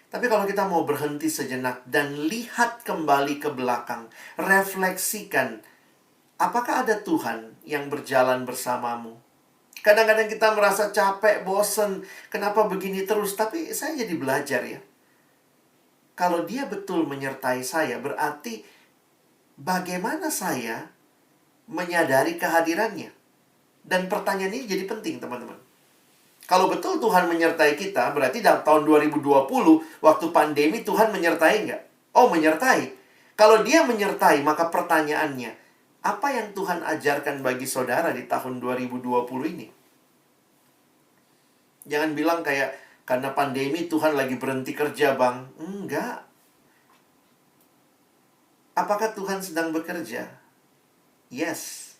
Tapi kalau kita mau berhenti sejenak dan lihat kembali ke belakang, refleksikan, apakah ada Tuhan yang berjalan bersamamu? Kadang-kadang kita merasa capek, bosen, kenapa begini terus? Tapi saya jadi belajar ya. Kalau dia betul menyertai saya, berarti bagaimana saya menyadari kehadirannya? Dan pertanyaan ini jadi penting, teman-teman. Kalau betul Tuhan menyertai kita, berarti dalam tahun 2020, waktu pandemi, Tuhan menyertai nggak? Oh, menyertai. Kalau dia menyertai, maka pertanyaannya, apa yang Tuhan ajarkan bagi saudara di tahun 2020 ini? Jangan bilang kayak, karena pandemi Tuhan lagi berhenti kerja, Bang. Enggak. Apakah Tuhan sedang bekerja? Yes.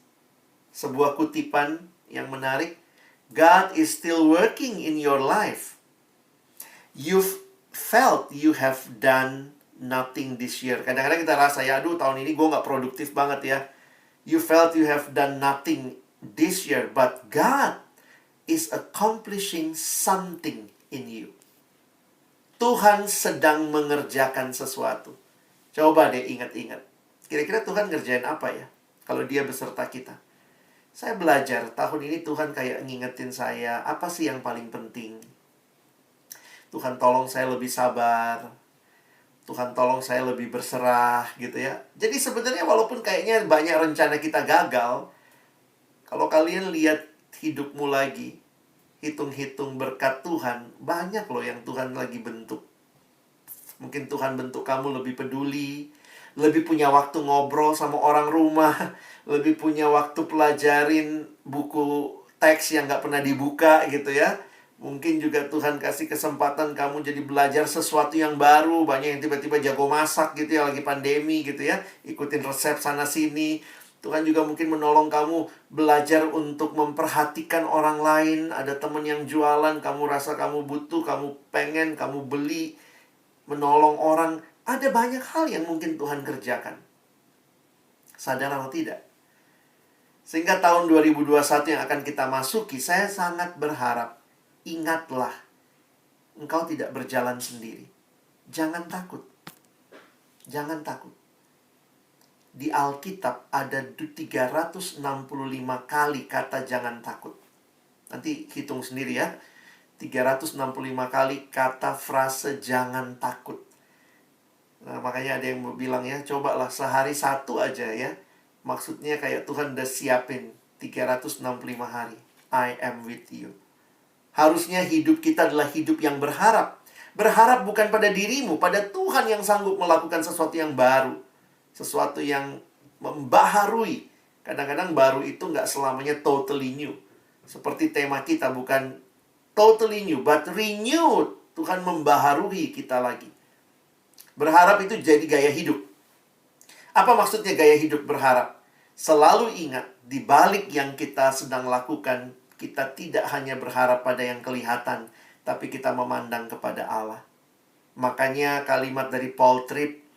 Sebuah kutipan yang menarik, God is still working in your life. You've felt you have done nothing this year. Kadang-kadang kita rasa, ya aduh tahun ini gue gak produktif banget ya. You felt you have done nothing this year. But God is accomplishing something in you. Tuhan sedang mengerjakan sesuatu. Coba deh ingat-ingat. Kira-kira Tuhan ngerjain apa ya? Kalau dia beserta kita. Saya belajar, tahun ini Tuhan kayak ngingetin saya, apa sih yang paling penting? Tuhan tolong saya lebih sabar. Tuhan tolong saya lebih berserah gitu ya. Jadi sebenarnya walaupun kayaknya banyak rencana kita gagal, kalau kalian lihat hidupmu lagi, hitung-hitung berkat Tuhan, banyak loh yang Tuhan lagi bentuk. Mungkin Tuhan bentuk kamu lebih peduli, lebih punya waktu ngobrol sama orang rumah, lebih punya waktu pelajarin buku teks yang gak pernah dibuka gitu ya. Mungkin juga Tuhan kasih kesempatan kamu jadi belajar sesuatu yang baru. Banyak yang tiba-tiba jago masak gitu ya, lagi pandemi gitu ya, ikutin resep sana-sini. Tuhan juga mungkin menolong kamu belajar untuk memperhatikan orang lain. Ada teman yang jualan, kamu rasa kamu butuh, kamu pengen, kamu beli, menolong orang. Ada banyak hal yang mungkin Tuhan kerjakan. Sadar atau tidak? Sehingga tahun 2021 yang akan kita masuki, saya sangat berharap, ingatlah, engkau tidak berjalan sendiri. Jangan takut. Jangan takut. Di Alkitab ada 365 kali kata jangan takut. Nanti hitung sendiri ya. 365 kali kata frase jangan takut. Nah, makanya ada yang bilang ya, cobalah sehari satu aja ya. Maksudnya kayak Tuhan udah siapin 365 hari. I am with you. Harusnya hidup kita adalah hidup yang berharap. Berharap bukan pada dirimu, pada Tuhan yang sanggup melakukan sesuatu yang baru. Sesuatu yang membaharui. Kadang-kadang baru itu nggak selamanya totally new. Seperti tema kita, bukan totally new, but renewed. Tuhan membaharui kita lagi. Berharap itu jadi gaya hidup. Apa maksudnya gaya hidup berharap? Selalu ingat, di balik yang kita sedang lakukan, kita tidak hanya berharap pada yang kelihatan, tapi kita memandang kepada Allah. Makanya kalimat dari Paul Tripp,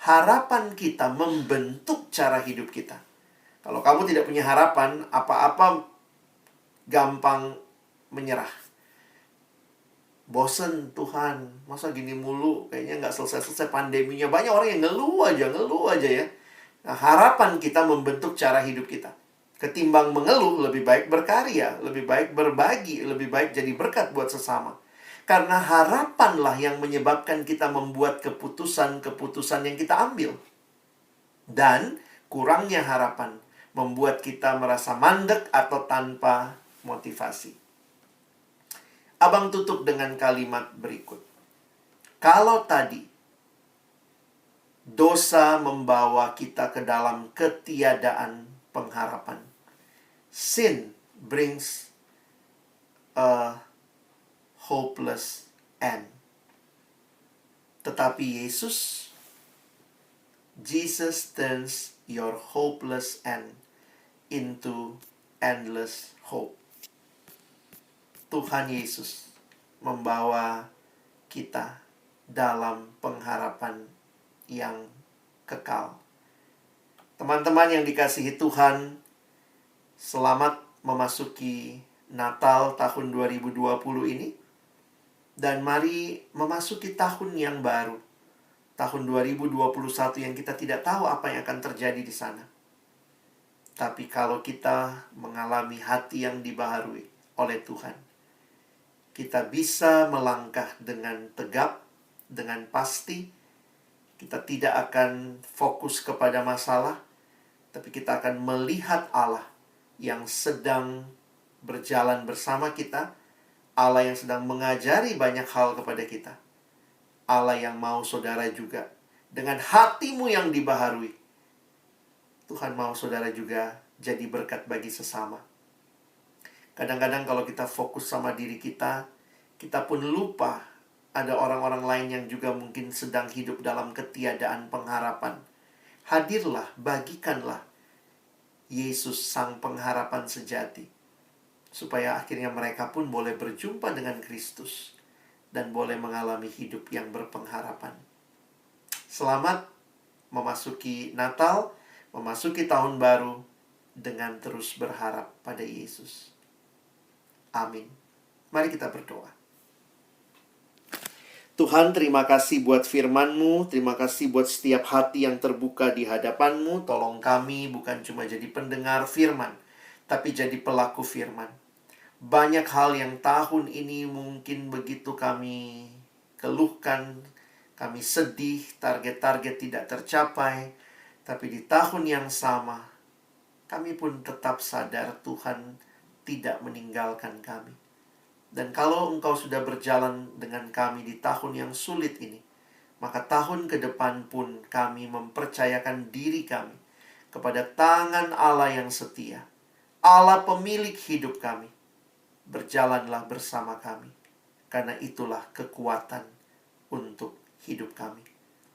harapan kita membentuk cara hidup kita. Kalau kamu tidak punya harapan, apa-apa gampang menyerah. Bosen Tuhan, masa gini mulu, kayaknya nggak selesai-selesai pandeminya. Banyak orang yang ngeluh aja ya. Nah, harapan kita membentuk cara hidup kita. Ketimbang mengeluh, lebih baik berkarya, lebih baik berbagi, lebih baik jadi berkat buat sesama. Karena harapanlah yang menyebabkan kita membuat keputusan-keputusan yang kita ambil. Dan kurangnya harapan membuat kita merasa mandek atau tanpa motivasi. Abang tutup dengan kalimat berikut. Kalau tadi dosa membawa kita ke dalam ketiadaan pengharapan, sin brings a hopeless end. Tetapi Jesus turns your hopeless end into endless hope. Tuhan Yesus membawa kita dalam pengharapan yang kekal. Teman-teman yang dikasihi Tuhan, selamat memasuki Natal tahun 2020 ini. Dan mari memasuki tahun yang baru. Tahun 2021 yang kita tidak tahu apa yang akan terjadi di sana. Tapi kalau kita mengalami hati yang dibaharui oleh Tuhan, kita bisa melangkah dengan tegap, dengan pasti. Kita tidak akan fokus kepada masalah, tapi kita akan melihat Allah yang sedang berjalan bersama kita, Allah yang sedang mengajari banyak hal kepada kita, Allah yang mau saudara juga dengan hatimu yang dibaharui. Tuhan mau saudara juga jadi berkat bagi sesama. Kadang-kadang kalau kita fokus sama diri kita, kita pun lupa ada orang-orang lain yang juga mungkin sedang hidup dalam ketiadaan pengharapan. Hadirlah, bagikanlah Yesus sang pengharapan sejati, supaya akhirnya mereka pun boleh berjumpa dengan Kristus dan boleh mengalami hidup yang berpengharapan. Selamat memasuki Natal, memasuki tahun baru dengan terus berharap pada Yesus. Amin. Mari kita berdoa. Tuhan, terima kasih buat firman-Mu, terima kasih buat setiap hati yang terbuka di hadapan-Mu. Tolong kami bukan cuma jadi pendengar firman, tapi jadi pelaku firman. Banyak hal yang tahun ini mungkin begitu kami keluhkan, kami sedih, target-target tidak tercapai. Tapi di tahun yang sama, kami pun tetap sadar Tuhan tidak meninggalkan kami. Dan kalau Engkau sudah berjalan dengan kami di tahun yang sulit ini, maka tahun ke depan pun kami mempercayakan diri kami kepada tangan Allah yang setia, Allah pemilik hidup kami. Berjalanlah bersama kami, karena itulah kekuatan untuk hidup kami.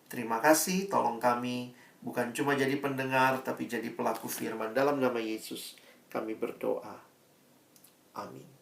Terima kasih, tolong kami bukan cuma jadi pendengar, tapi jadi pelaku firman. Dalam nama Yesus kami berdoa. Amin.